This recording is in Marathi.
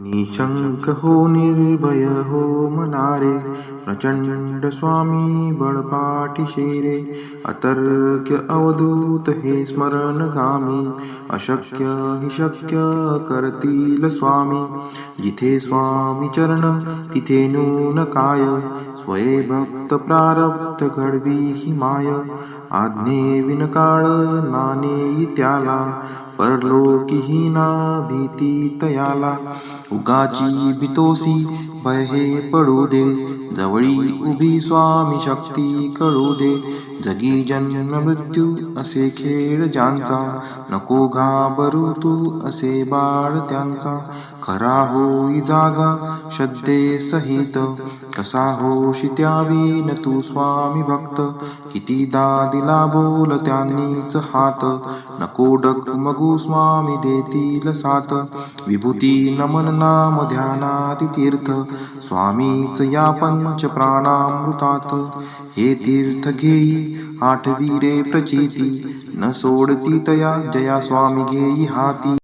निशंक हो निर्भय हो मनारे, प्रचंड स्वामी बळपाठीशे रे. अतर्क्य अवधूत हे स्मरणगामी, अशक्य हि शक्य करतील स्वामी. जिथे स्वामी चरण तिथे नून काय, स्वये भक्त प्रारब्ध घडवी ही माय. आज्ञे विनकाळ नानेई त्याला, परलोकीहीना भीती तयाला. उगाची भीतोसी भय हे पडू दे, जवळी उभी स्वामी शक्ती कळू दे. जगी जन्म मृत्यू असे खेळ ज्यांचा, नको घाबरू तू असे बाळ त्यांचा. खरा होई जागा श्रद्धे सहित, कसा होशी त्यावीन तू स्वामी भक्त. कितीदा दिला बोल त्यांनीच हात, नको डगमगू स्वामी देतील साथ. विभूती नमन नाम ध्यानादि तीर्थ, स्वामीच या पंच प्राणामृतात. हे तीर्थ घेई आठवी रे प्रचिती, न सोडती तया जया स्वामी घेई हाती.